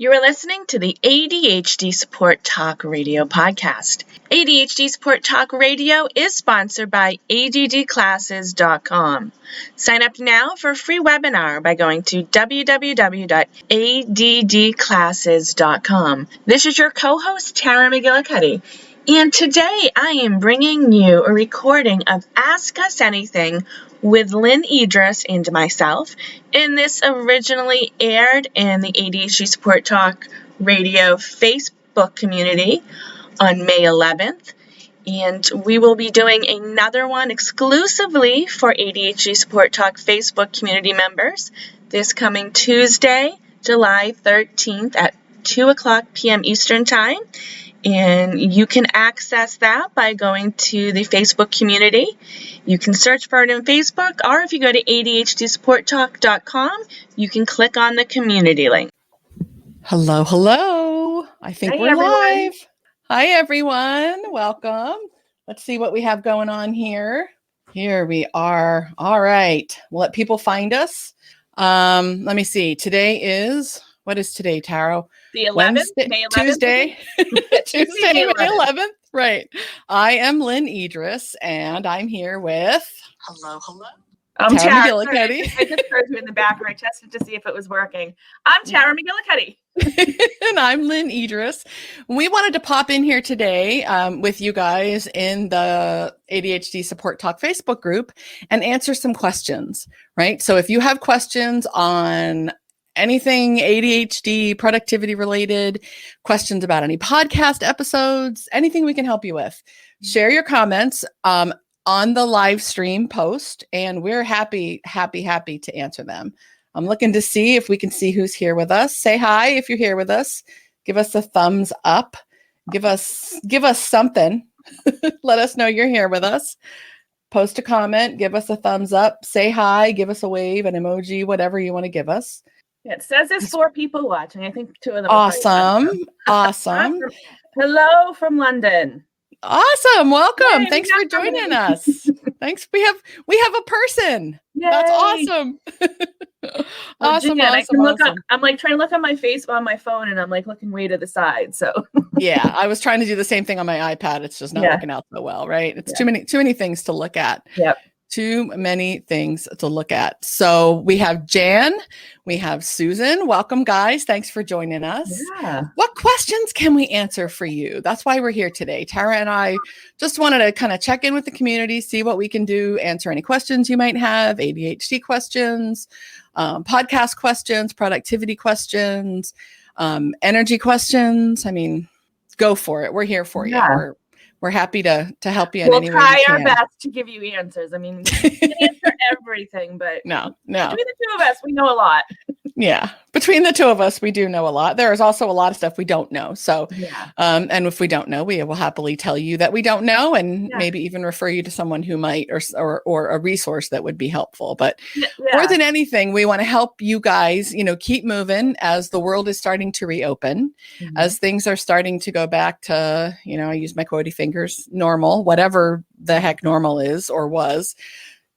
You are listening to the ADHD Support Talk Radio podcast. ADHD Support Talk Radio is sponsored by ADDclasses.com. Sign up now for a free webinar by going to www.addclasses.com. This is your co-host, Tara McGillicuddy. And today I am bringing you a recording of Ask Us Anything with Lynne Edris and myself. And this originally aired in the ADHD Support Talk Radio Facebook community on May 11th. And we will be doing another one exclusively for ADHD Support Talk Facebook community members this coming Tuesday, July 13th at 2 o'clock p.m. Eastern Time. And you can access that by going to the Facebook community. You can search for it in Facebook, or if you go to ADHDsupporttalk.com, you can click on the community link. Hello. I think we're everyone. live. Hi, everyone. Welcome. Let's see what we have going on here. Here we are. All right. We'll let people find us. Let me see. What is today, Taro? The 11th, Wednesday, May 11th. Tuesday, Tuesday, May 11th. Right. I am Lynne Edris, and I'm here with... Hello. I'm Tara Tara McGillicuddy. I just heard you in the background. I tested to see if it was working. I'm Tara McGillicuddy. And I'm Lynne Edris. We wanted to pop in here today with you guys in the ADHD Support Talk Facebook group and answer some questions, right? So if you have questions on anything ADHD, productivity related, questions about any podcast episodes, anything we can help you with, share your comments on the live stream post, and we're happy to answer them. I'm looking to see if we can see who's here with us. Say hi if you're here with us. Give us a thumbs up. Give us something. Let us know you're here with us. Post a comment. Give us a thumbs up. Say hi. Give us a wave, an emoji, whatever you want to give us. It says there's 4 people watching. I think 2 of them. Awesome. Hello from London. Awesome. Welcome. Yay, Thanks for joining us. Thanks. We have a person. Yay. That's awesome. Awesome. I'm like trying to look on my face on my phone, and I'm like looking way to the side. So yeah, I was trying to do the same thing on my iPad. It's just not working out so well, right? It's too many things to look at. Yep. Too many things to look at. So we have Jan, we have Susan. Welcome, guys. Thanks for joining us. Yeah. What questions can we answer for you? That's why we're here today. Tara and I just wanted to kind of check in with the community, see what we can do, answer any questions you might have, ADHD questions, podcast questions, productivity questions, energy questions. I mean, go for it. We're here for you. We're happy to help you in any way we can. We'll try our best to give you answers. I mean, we can't answer everything, but no. Between the 2 of us, we know a lot. Yeah. Between the 2 of us, we do know a lot. There is also a lot of stuff we don't know. So, and if we don't know, we will happily tell you that we don't know, and maybe even refer you to someone who might, or a resource that would be helpful. But more than anything, we want to help you guys, keep moving as the world is starting to reopen, as things are starting to go back to, I use my quotey fingers, normal, whatever the heck normal is or was.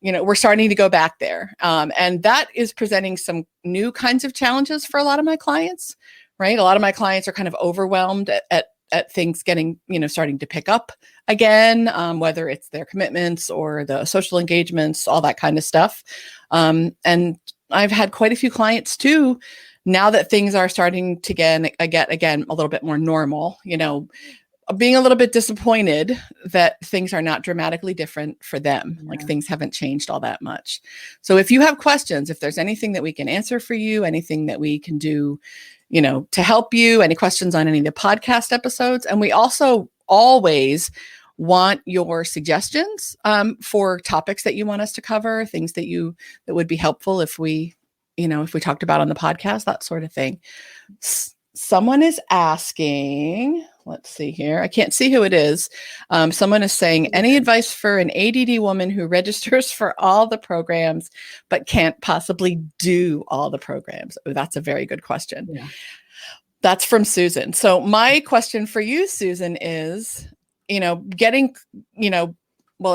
We're starting to go back there. And that is presenting some new kinds of challenges for a lot of my clients, right? A lot of my clients are kind of overwhelmed at things getting, starting to pick up again, whether it's their commitments or the social engagements, all that kind of stuff. And I've had quite a few clients too, now that things are starting to get again a little bit more normal, being a little bit disappointed that things are not dramatically different for them. Like things haven't changed all that much. So if you have questions, if there's anything that we can answer for you, anything that we can do, to help you, any questions on any of the podcast episodes. And we also always want your suggestions for topics that you want us to cover, things that would be helpful if we talked about on the podcast, that sort of thing. Someone is asking, let's see here. I can't see who it is. Someone is saying, any advice for an ADD woman who registers for all the programs, but can't possibly do all the programs? Oh, that's a very good question. Yeah. That's from Susan. So my question for you, Susan, is, well,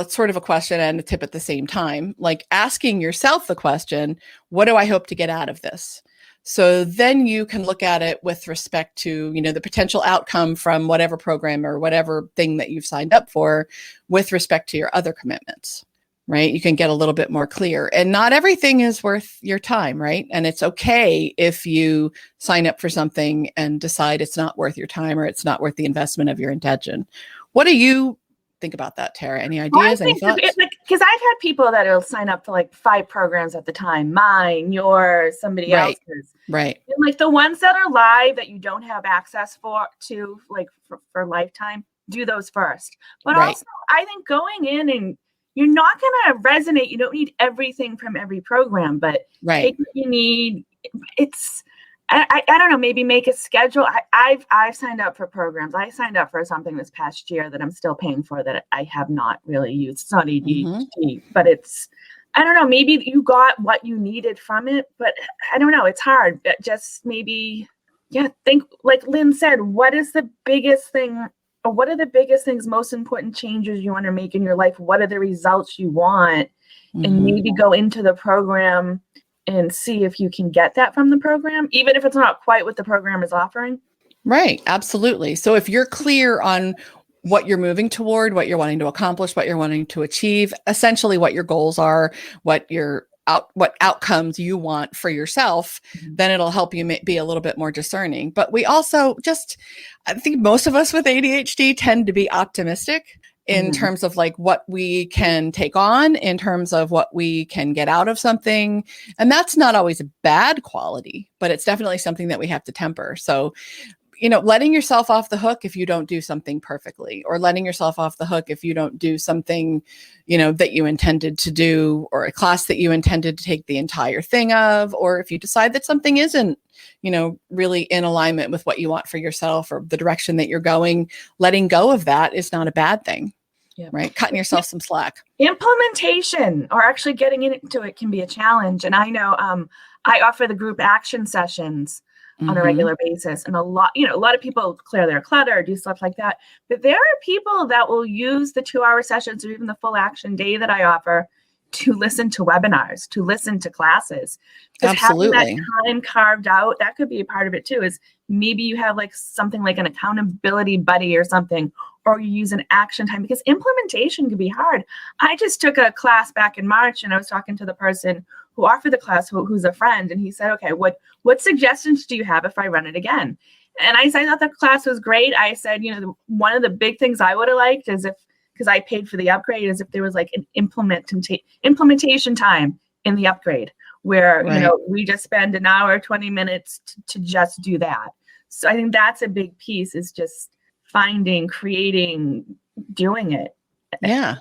it's sort of a question and a tip at the same time, like asking yourself the question, what do I hope to get out of this? So then you can look at it with respect to, the potential outcome from whatever program or whatever thing that you've signed up for with respect to your other commitments, right? You can get a little bit more clear. And not everything is worth your time, right? And it's okay if you sign up for something and decide it's not worth your time or it's not worth the investment of your intention. What do you think about that, Tara? Any ideas? Any thoughts? Because I've had people that will sign up for like 5 programs at the time, mine, yours, somebody else's. Right. And like the ones that are live that you don't have access to, like for lifetime, do those first. But also, I think going in and you're not going to resonate. You don't need everything from every program, but take what you need. I don't know, maybe make a schedule. I've signed up for programs. I signed up for something this past year that I'm still paying for that I have not really used. It's not ADHD, but I don't know, maybe you got what you needed from it, but I don't know. It's hard. Just maybe, think like Lynn said, what is the biggest thing, or what are the biggest things, most important changes you want to make in your life? What are the results you want? And maybe go into the program and see if you can get that from the program, even if it's not quite what the program is offering. Right. Absolutely. So if you're clear on what you're moving toward, what you're wanting to accomplish, what you're wanting to achieve, essentially what your goals are, what outcomes you want for yourself, then it'll help you be a little bit more discerning. But we also I think most of us with ADHD tend to be optimistic in terms of like what we can take on, in terms of what we can get out of something. And that's not always a bad quality, but it's definitely something that we have to temper. So, letting yourself off the hook if you don't do something perfectly, or letting yourself off the hook if you don't do something, that you intended to do, or a class that you intended to take the entire thing of, or if you decide that something isn't, really in alignment with what you want for yourself or the direction that you're going, letting go of that is not a bad thing. Right? Cutting yourself some slack. Implementation, or actually getting into it, can be a challenge. And I know I offer the group action sessions on a regular basis. And a lot of people clear their clutter, do stuff like that. But there are people that will use the 2-hour sessions or even the full action day that I offer to listen to webinars, to listen to classes. Because having that time carved out, that could be a part of it too, is maybe you have like something like an accountability buddy or something, or you use an action time, because implementation can be hard. I just took a class back in March, and I was talking to the person who offered the class, who's a friend, and he said, okay, what suggestions do you have if I run it again? And I thought the class was great. I said, one of the big things I would have liked is because I paid for the upgrade, is if there was like an implementation time in the upgrade where, we just spend an hour, 20 minutes to just do that. So I think that's a big piece, is just finding, creating, doing it. Yeah.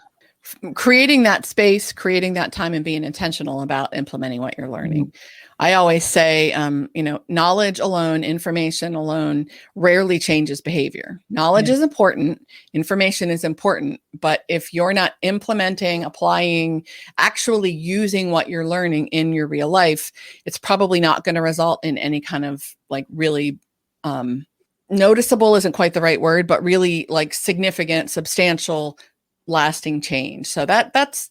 Creating that space, creating that time, and being intentional about implementing what you're learning. I always say, knowledge alone, information alone rarely changes behavior. Knowledge is important. Information is important. But if you're not implementing, applying, actually using what you're learning in your real life, it's probably not going to result in any kind of like really noticeable isn't quite the right word, but really like significant, substantial, lasting change. So that's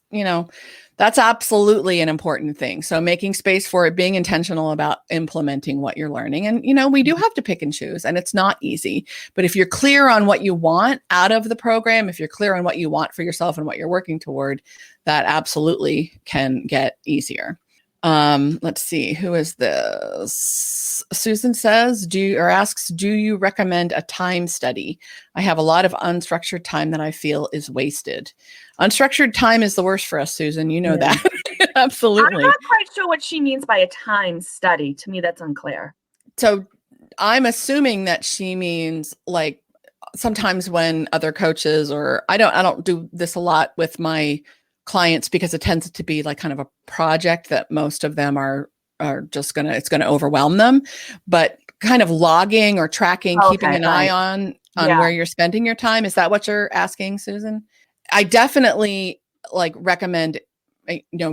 absolutely an important thing. So making space for it, being intentional about implementing what you're learning. And, we do have to pick and choose, and it's not easy, but if you're clear on what you want out of the program, if you're clear on what you want for yourself and what you're working toward, that absolutely can get easier. Let's see, who is this? Susan says, do you recommend a time study? I have a lot of unstructured time that I feel is wasted. Unstructured time is the worst for us, Susan. You know that. Absolutely. I'm not quite sure what she means by a time study. To me, that's unclear. So I'm assuming that she means like sometimes when other coaches, or I don't do this a lot with my clients because it tends to be like kind of a project that most of them are just it's going to overwhelm them, but kind of logging or tracking, keeping an eye on where you're spending your time. Is that what you're asking, Susan? I definitely recommend,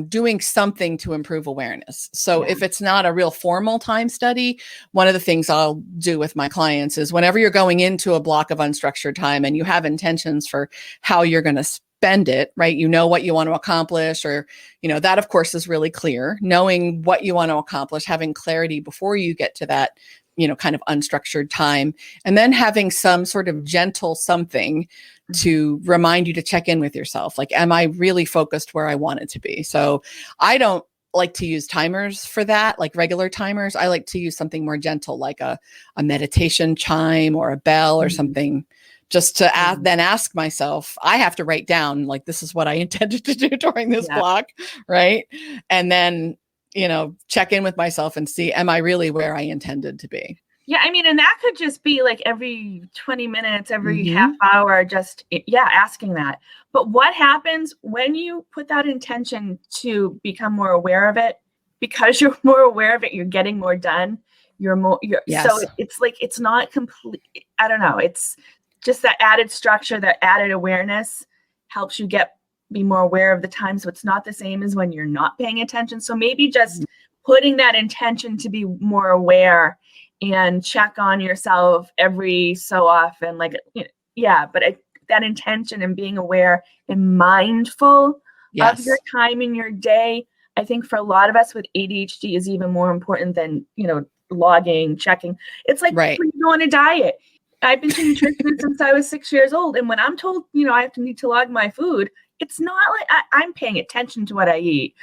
doing something to improve awareness. So if it's not a real formal time study, one of the things I'll do with my clients is whenever you're going into a block of unstructured time and you have intentions for how you're going to spend spend it, right? You know what you want to accomplish, or, that of course is really clear. Knowing what you want to accomplish, having clarity before you get to that, kind of unstructured time, and then having some sort of gentle something to remind you to check in with yourself. Like, am I really focused where I want it to be? So I don't like to use timers for that, like regular timers. I like to use something more gentle, like a meditation chime or a bell or something, just to then ask myself. I have to write down, like, this is what I intended to do during this block, right? And then, check in with myself and see, am I really where I intended to be? Yeah, I mean, and that could just be like every 20 minutes, every half hour, just, asking that. But what happens when you put that intention to become more aware of it? Because you're more aware of it, you're getting more done. So it's like, it's not complete. I don't know. It's just that added structure, that added awareness helps you be more aware of the time. So it's not the same as when you're not paying attention. So maybe just putting that intention to be more aware and check on yourself every so often, like, that intention and being aware and mindful of your time in your day. I think for a lot of us with ADHD is even more important than, logging, checking. It's like when you go on a diet. I've been to nutrition since I was 6 years old. And when I'm told, I need to log my food, it's not like I'm paying attention to what I eat.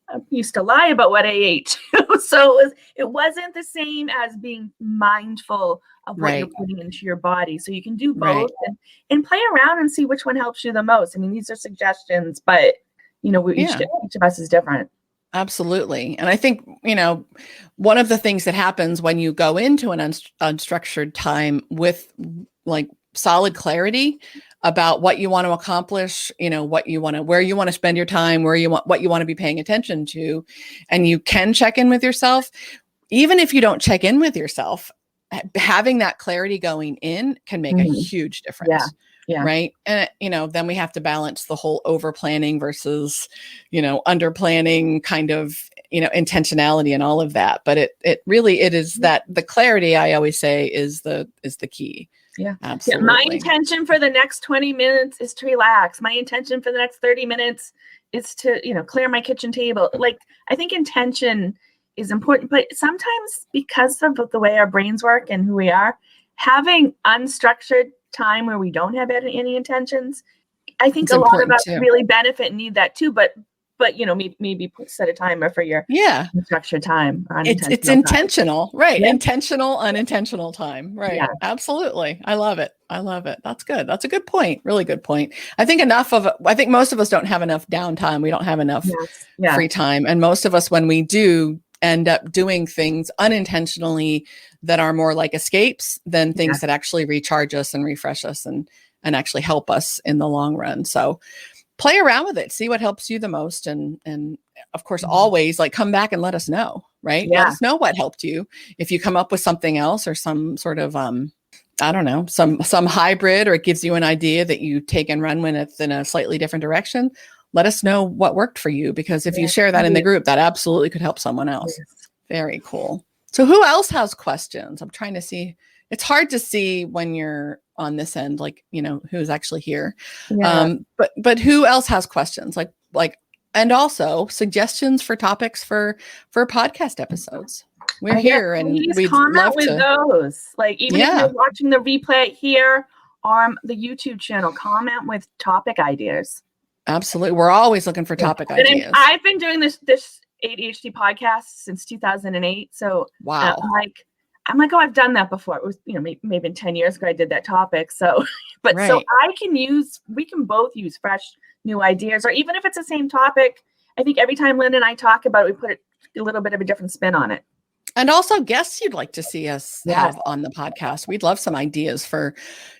I used to lie about what I ate too. So it wasn't the same as being mindful of what you're putting into your body. So you can do both and play around and see which one helps you the most. I mean, these are suggestions, but each of us is different. Absolutely. And I think, one of the things that happens when you go into an unstructured time with like solid clarity about what you want to accomplish, where you want to spend your time, what you want to be paying attention to, and you can check in with yourself. Even if you don't check in with yourself, having that clarity going in can make a huge difference. Yeah. Right. And, then we have to balance the whole over planning versus, under planning kind of, intentionality and all of that. But it is that the clarity, I always say, is the key. Yeah, absolutely. My intention for the next 20 minutes is to relax. My intention for the next 30 minutes is to, clear my kitchen table. Like, I think intention is important, but sometimes because of the way our brains work and who we are, having unstructured time where we don't have any intentions, I think it's a lot of us really benefit and need that too. But maybe set a timer for your unstructured time. Or it's intentional, time. Right? Yeah. Intentional, unintentional time, right? Yeah. Absolutely. I love it. That's good. That's a good point. Really good point. I think most of us don't have enough downtime. We don't have enough free time, and most of us, when we do, end up doing things unintentionally that are more like escapes than things that actually recharge us and refresh us and actually help us in the long run. So play around with it, see what helps you the most. And of course, always come back and let us know, right? Yeah. Let us know what helped you. If you come up with something else or some sort of, I don't know, some hybrid, or it gives you an idea that you take and run when it's in a slightly different direction, let us know what worked for you, because if you share that in the group, that absolutely could help someone else. Yes. Very cool. So who else has questions? I'm trying to see. It's hard to see when you're on this end, who's actually here. Yeah. But who else has questions? And also suggestions for topics for podcast episodes. We're here, and we'd love with those. Even if you're watching the replay here on the YouTube channel, comment with topic ideas. Absolutely. We're always looking for topic ideas. I've been doing this ADHD podcast since 2008. So wow. I'm like, oh, I've done that before. It was, maybe 10 years ago I did that topic. So, but so we can both use fresh new ideas, or even if it's the same topic. I think every time Lynn and I talk about it, we put a little bit of a different spin on it. And also guests you'd like to see us have on the podcast. We'd love some ideas for,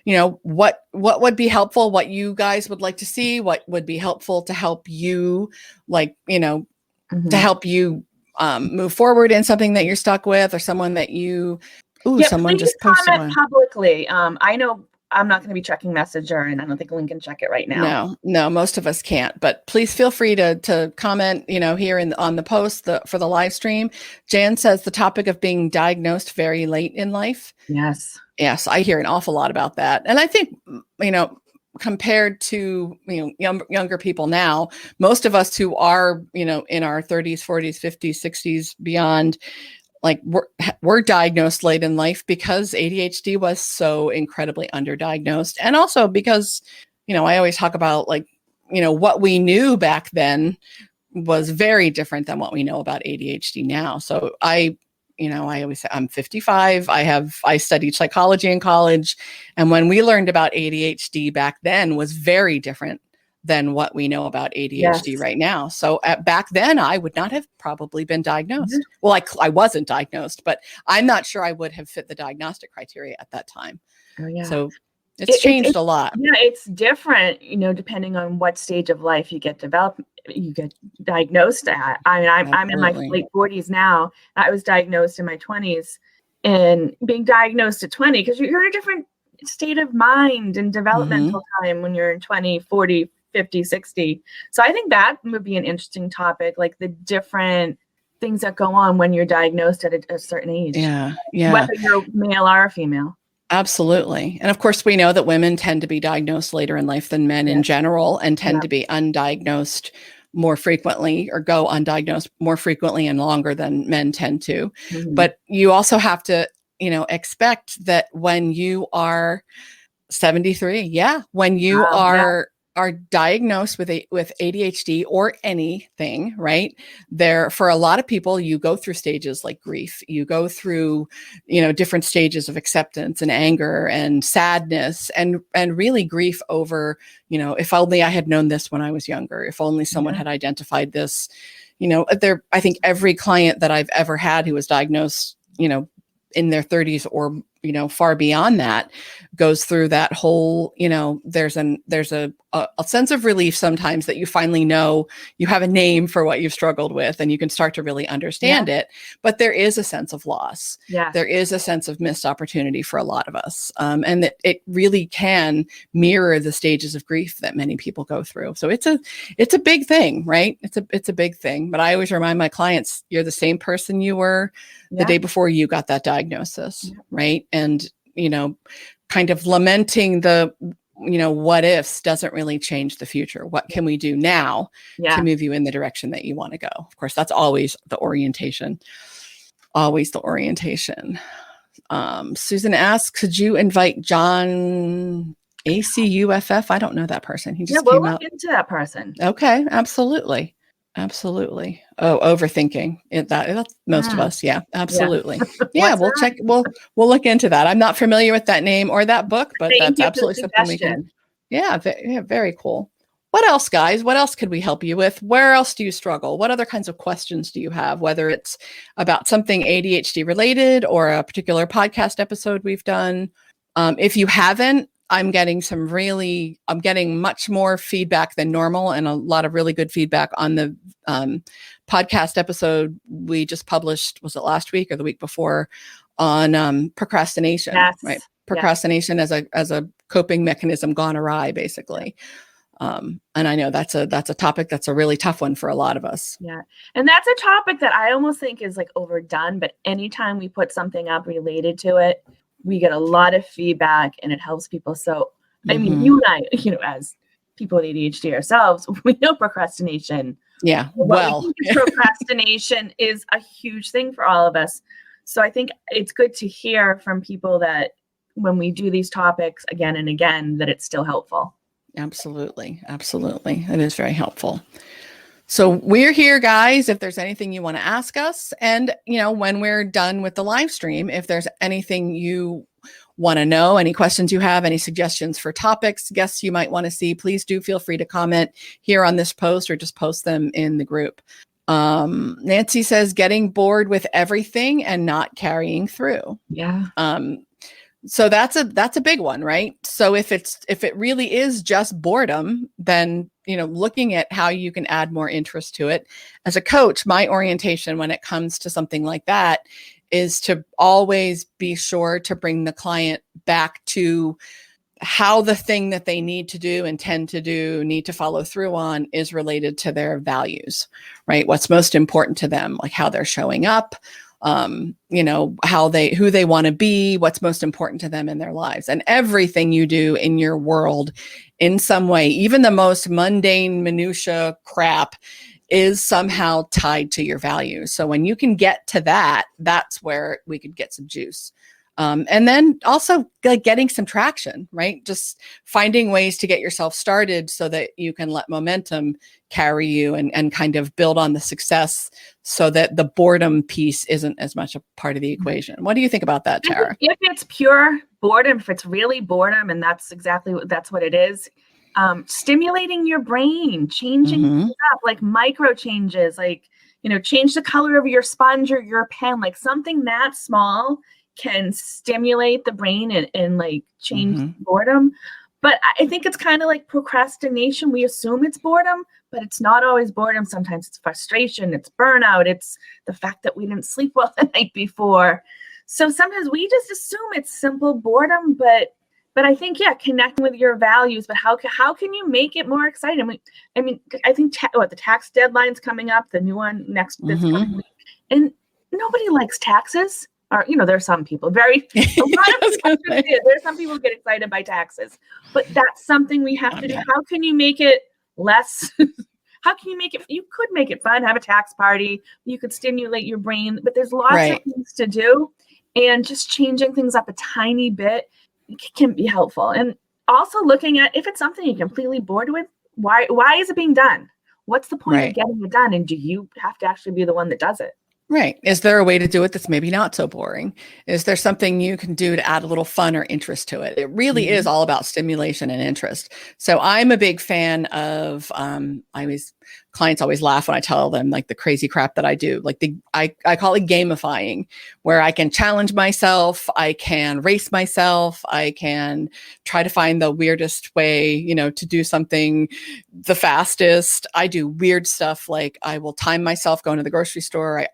what would be helpful, what you guys would like to see, what would be helpful to help you, to help you move forward in something that you're stuck with, or someone that you, someone just posted comment publicly. I know I'm not going to be checking Messenger, and I don't think Lynn can check it right now. No, most of us can't. But please feel free to comment, here on the post for the live stream. Jan says the topic of being diagnosed very late in life. Yes, I hear an awful lot about that, and I think compared to, younger people now, most of us who are, in our 30s, 40s, 50s, 60s, beyond, like we're diagnosed late in life because ADHD was so incredibly underdiagnosed. And also because, I always talk about what we knew back then was very different than what we know about ADHD now. So I always say I'm 55. I studied psychology in college. And when we learned about ADHD back then was very different than what we know about ADHD right now. So back then, I would not have probably been diagnosed. Mm-hmm. Well, I wasn't diagnosed, but I'm not sure I would have fit the diagnostic criteria at that time. Oh, yeah. So it's changed a lot. Yeah, it's different, depending on what stage of life you get diagnosed at. I mean, I'm in my late 40s now. I was diagnosed in my 20s, and being diagnosed at 20, because you're in a different state of mind and developmental time when you're in 20, 40, 50, 60. So I think that would be an interesting topic, like the different things that go on when you're diagnosed at a certain age. Yeah. Whether you're male or female. Absolutely. And of course, we know that women tend to be diagnosed later in life than men in general, and tend to be undiagnosed more frequently, or go undiagnosed more frequently and longer than men tend to. Mm-hmm. But you also have to, expect that when you are 73, when you are diagnosed with ADHD or anything, right? For a lot of people, you go through stages like grief. You go through, different stages of acceptance and anger and sadness, and really grief over, if only I had known this when I was younger, if only someone had identified this. I think every client that I've ever had who was diagnosed, in their 30s or far beyond that, goes through that whole, there's a sense of relief sometimes that you finally know you have a name for what you've struggled with, and you can start to really understand it. But there is a sense of loss. There is a sense of missed opportunity for a lot of us. And that it really can mirror the stages of grief that many people go through. So it's a big thing, right? It's a big thing. But I always remind my clients, you're the same person you were the day before you got that diagnosis, right? And, kind of lamenting the, what ifs doesn't really change the future. What can we do now to move you in the direction that you want to go? Of course, that's always the orientation. Susan asks, could you invite John ACUFF? I don't know that person. He just came out. Look into that person. Okay, absolutely. Oh, overthinking that's most of us. Yeah, absolutely. We'll check. We'll look into that. I'm not familiar with that name or that book, but that's absolutely something we can. Yeah, very cool. What else, guys? What else could we help you with? Where else do you struggle? What other kinds of questions do you have? Whether it's about something ADHD related or a particular podcast episode we've done. If you haven't, I'm getting much more feedback than normal, and a lot of really good feedback on the podcast episode we just published. Was it last week or the week before, on procrastination? Right, procrastination as a coping mechanism gone awry, basically. And I know that's a topic that's a really tough one for a lot of us. Yeah, and that's a topic that I almost think is like overdone. But anytime we put something up related to it, we get a lot of feedback, and it helps people. So, I mean, you and I, as people with ADHD ourselves, we know procrastination. Yeah. Procrastination is a huge thing for all of us. So I think it's good to hear from people that when we do these topics again and again, that it's still helpful. Absolutely. It is very helpful. So we're here, guys, if there's anything you want to ask us. And, when we're done with the live stream, if there's anything you want to know, any questions you have, any suggestions for topics, guests you might want to see, please do feel free to comment here on this post or just post them in the group. Nancy says, getting bored with everything and not carrying through. Yeah. So that's a big one, right? So if it really is just boredom, then, looking at how you can add more interest to it. As a coach, my orientation when it comes to something like that is to always be sure to bring the client back to how the thing that they need to do, intend to do, need to follow through on is related to their values, right? What's most important to them, like how they're showing up, who they want to be, what's most important to them in their lives. And everything you do in your world in some way, even the most mundane minutia crap, is somehow tied to your values. So when you can get to that, that's where we could get some juice. And then also getting some traction, right? Just finding ways to get yourself started so that you can let momentum carry you and kind of build on the success so that the boredom piece isn't as much a part of the equation. What do you think about that, Tara? If it's pure boredom, if it's really boredom, and that's what it is, stimulating your brain, changing stuff, like micro changes, like, change the color of your sponge or your pen, like something that small can stimulate the brain and like change boredom. But I think it's kind of like procrastination. We assume it's boredom, but it's not always boredom. Sometimes it's frustration, it's burnout, it's the fact that we didn't sleep well the night before. So sometimes we just assume it's simple boredom, but I think, connecting with your values, but how can you make it more exciting? I think the tax deadline's coming up, the new one this coming week, and nobody likes taxes. Or, there's some people there's some people who get excited by taxes, but that's something we have to do. How can you make it less? How can you make it? You could make it fun, have a tax party. You could stimulate your brain, but there's lots of things to do, and just changing things up a tiny bit can be helpful. And also looking at if it's something you're completely bored with, why is it being done? What's the point of getting it done? And do you have to actually be the one that does it? Right. Is there a way to do it that's maybe not so boring? Is there something you can do to add a little fun or interest to it? It really is all about stimulation and interest. So I'm a big fan of, clients always laugh when I tell them like the crazy crap that I do. Like I call it gamifying, where I can challenge myself. I can race myself. I can try to find the weirdest way, to do something the fastest. I do weird stuff. Like I will time myself going to the grocery store.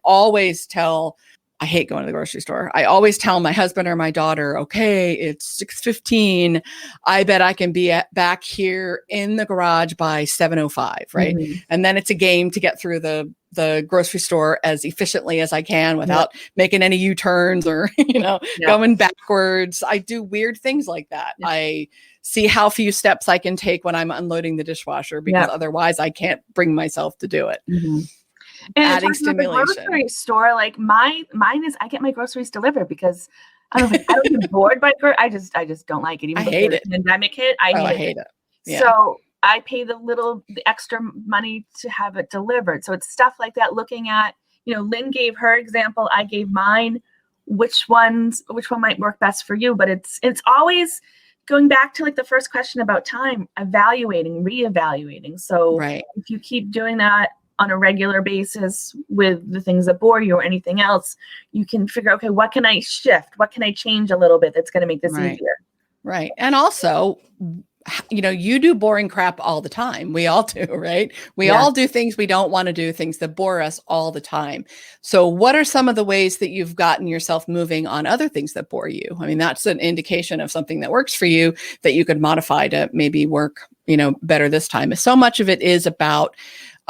I hate going to the grocery store. I always tell my husband or my daughter, okay, it's 6:15. I bet I can be back here in the garage by 7:05, right? And then it's a game to get through the grocery store as efficiently as I can without making any U-turns or, going backwards. I do weird things like that. I see how few steps I can take when I'm unloading the dishwasher because otherwise I can't bring myself to do it. And adding stimulation. The grocery store, like mine is, I get my groceries delivered because I don't get bored by I just don't like it. Even I hate it. The pandemic hit, I hate it. Yeah. So I pay the extra money to have it delivered. So it's stuff like that. Looking at, Lynn gave her example, I gave mine. Which one might work best for you? But it's always going back to like the first question about time, evaluating, reevaluating. So if you keep doing that on a regular basis with the things that bore you or anything else, you can figure, okay, what can I shift? What can I change a little bit that's going to make this easier? Right. And also, you do boring crap all the time. We all do, right? We all do things we don't want to do, things that bore us all the time. So what are some of the ways that you've gotten yourself moving on other things that bore you? I mean, that's an indication of something that works for you that you could modify to maybe work, better this time. So much of it is about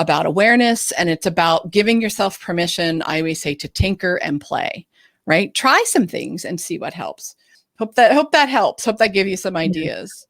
awareness, and it's about giving yourself permission. I always say to tinker and play, right? Try some things and see what helps. Hope that helps. Hope that gives you some ideas.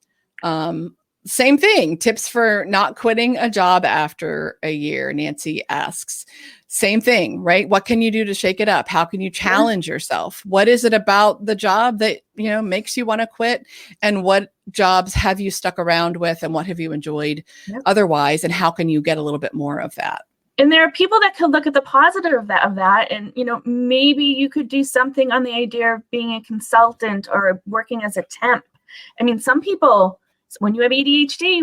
Same thing, tips for not quitting a job after a year, Nancy asks. Same thing, right? What can you do to shake it up? How can you challenge yourself? What is it about the job that, makes you want to quit? And what jobs have you stuck around with? And what have you enjoyed otherwise? And how can you get a little bit more of that? And there are people that could look at the positive of that. And, maybe you could do something on the idea of being a consultant or working as a temp. I mean, some people, when you have ADHD,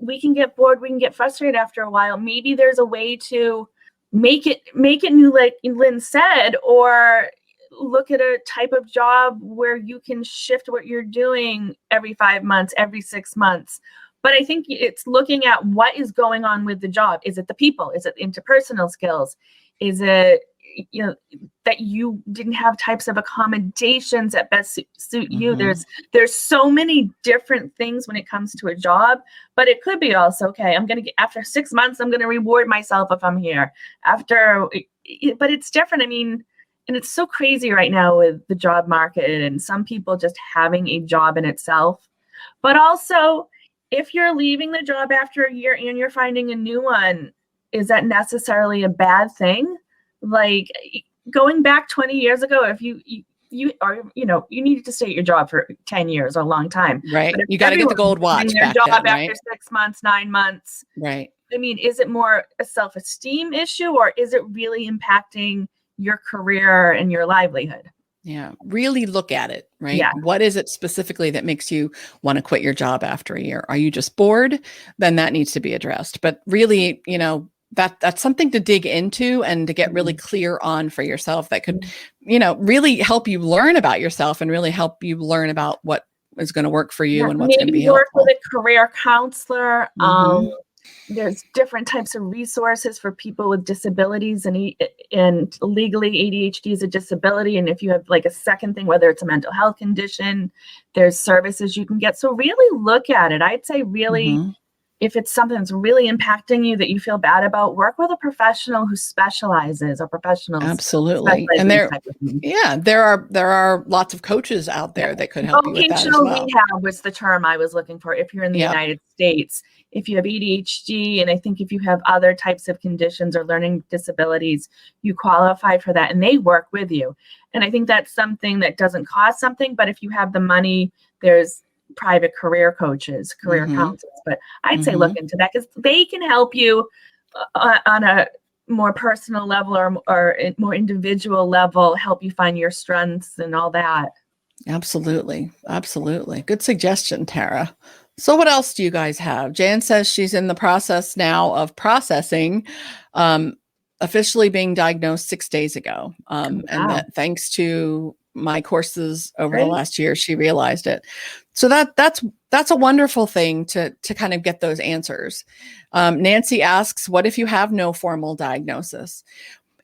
we can get bored, we can get frustrated after a while. Maybe there's a way to make it new, like Lynn said, or look at a type of job where you can shift what you're doing every 5 months, every 6 months. But I think it's looking at what is going on with the job. Is it the people? Is it interpersonal skills? Is it, that you didn't have types of accommodations that best suit you? There's so many different things when it comes to a job, but it could be also, okay, after 6 months, I'm going to reward myself if I'm here but it's different. I mean, and it's so crazy right now with the job market and some people just having a job in itself. But also, if you're leaving the job after a year and you're finding a new one, is that necessarily a bad thing? Like going back 20 years ago, if you needed to stay at your job for 10 years or a long time. Right. You got to get the gold watch their back job then, right? After 6 months, 9 months. Right. I mean, is it more a self-esteem issue, or is it really impacting your career and your livelihood? Yeah. Really look at it, right? Yeah. What is it specifically that makes you want to quit your job after a year? Are you just bored? Then that needs to be addressed. But really, that's something to dig into and to get really clear on for yourself that could, really help you learn about yourself and really help you learn about what is going to work for you and what's going to be helpful. Maybe work with a career counselor. There's different types of resources for people with disabilities, and legally ADHD is a disability. And if you have like a second thing, whether it's a mental health condition, there's services you can get. So really look at it. I'd say really, if it's something that's really impacting you that you feel bad about, work with a professional who specializes, or professionals. Absolutely. And there are lots of coaches out there that could help you with that as well. Vocational rehab was the term I was looking for. If you're in the United States, if you have ADHD, and I think if you have other types of conditions or learning disabilities, you qualify for that, and they work with you. And I think that's something that doesn't cost something, but if you have the money, there's private career coaches, career counselors. But I'd say look into that, because they can help you on a more personal level or more individual level, help you find your strengths and all that. Absolutely. Absolutely. Good suggestion, Tara. So what else do you guys have? Jan says she's in the process now of processing, officially being diagnosed 6 days ago. And that thanks to my courses over the last year, she realized it. So that's a wonderful thing to kind of get those answers. Nancy asks, what if you have no formal diagnosis?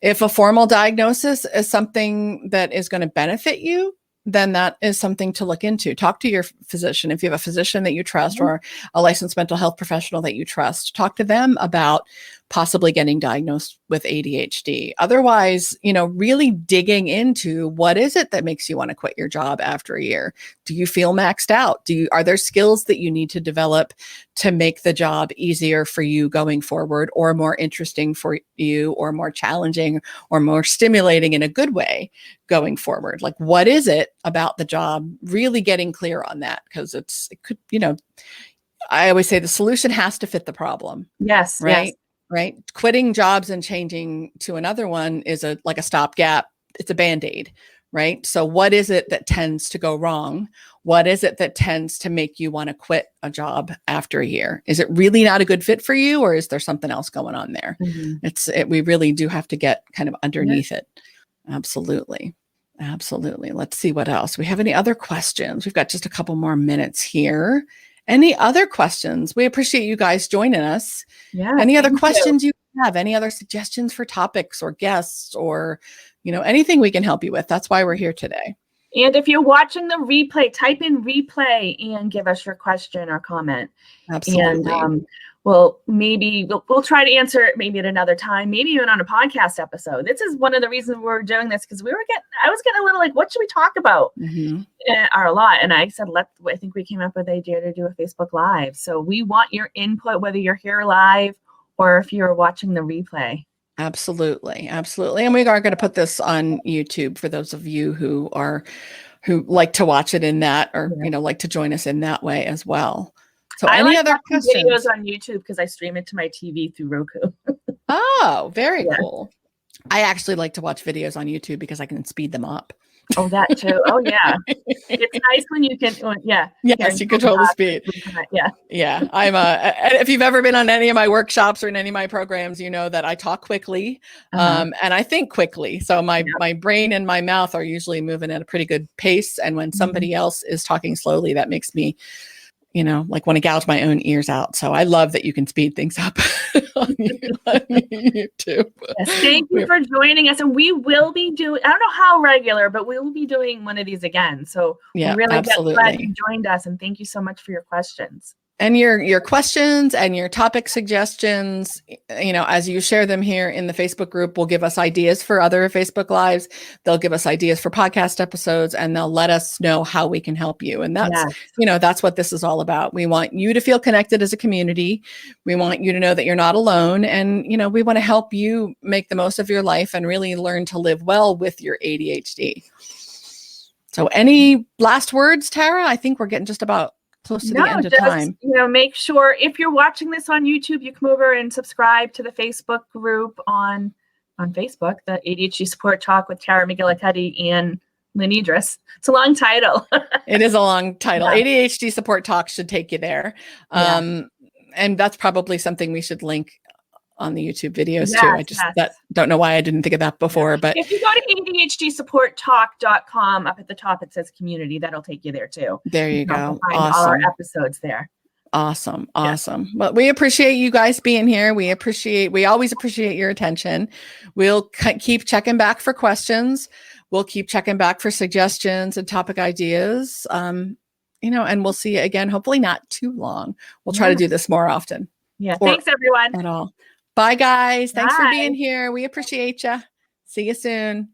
If a formal diagnosis is something that is going to benefit you, then that is something to look into. Talk to your physician. If you have a physician that you trust or a licensed mental health professional that you trust, talk to them about possibly getting diagnosed with ADHD. Otherwise, really digging into what is it that makes you want to quit your job after a year? Do you feel maxed out? Are there skills that you need to develop to make the job easier for you going forward, or more interesting for you, or more challenging, or more stimulating in a good way going forward? Like, what is it about the job? Really getting clear on that, because it could, I always say the solution has to fit the problem. Yes. Right. Yes. Right. Quitting jobs and changing to another one is like a stopgap. It's a Band-Aid. Right. So what is it that tends to go wrong? What is it that tends to make you want to quit a job after a year? Is it really not a good fit for you, or is there something else going on there? We really do have to get kind of underneath it. Absolutely. Absolutely. Let's see what else. We have any other questions? We've got just a couple more minutes here. Any other questions? We appreciate you guys joining us. Yeah. Any other questions you have? Any other suggestions for topics or guests, or, anything we can help you with? That's why we're here today. And if you're watching the replay, type in replay and give us your question or comment. Absolutely. And we'll try to answer it maybe at another time, maybe even on a podcast episode. This is one of the reasons we're doing this, because I was getting a little like, what should we talk about? Are a lot. And I said, I think we came up with the idea to do a Facebook Live. So we want your input, whether you're here live or if you're watching the replay. Absolutely. Absolutely. And we are going to put this on YouTube for those of you who like to watch it in that, or, like to join us in that way as well. So any other questions? Videos on YouTube because I stream it to my TV through Roku. Oh, very cool. I actually like to watch videos on YouTube because I can speed them up. Oh, that too. Oh, yeah. It's nice when you can. Yes, you control the speed. Yeah. I'm if you've ever been on any of my workshops or in any of my programs, you know that I talk quickly, and I think quickly. So my brain and my mouth are usually moving at a pretty good pace. And when somebody else is talking slowly, that makes me, like want to gouge my own ears out. So I love that you can speed things up on YouTube. Yes, thank you for joining us. And we will be doing, I don't know how regular, but we will be doing one of these again. So we're really glad you joined us. And thank you so much for your questions. And your questions and your topic suggestions, as you share them here in the Facebook group, will give us ideas for other Facebook Lives. They'll give us ideas for podcast episodes, and they'll let us know how we can help you. And that's, that's what this is all about. We want you to feel connected as a community. We want you to know that you're not alone. And, we want to help you make the most of your life and really learn to live well with your ADHD. So any last words, Tara? I think we're getting just about close to the end of time. Make sure if you're watching this on YouTube, you come over and subscribe to the Facebook group on Facebook, the ADHD Support Talk with Tara McGillicuddy and Lynne Edris. It's a long title. It is a long title. Yeah. ADHD Support Talk should take you there. And that's probably something we should link on the YouTube videos too. I just don't know why I didn't think of that before. But if you go to ADHDsupporttalk.com, up at the top it says community. That'll take you there too. There you go. Find all our episodes there. Awesome. Well, we appreciate you guys being here. We always appreciate your attention. We'll keep checking back for questions. We'll keep checking back for suggestions and topic ideas. And we'll see you again. Hopefully not too long. We'll try to do this more often. Yeah. Thanks everyone. At all. Bye, guys. Thanks for being here. We appreciate you. See you soon.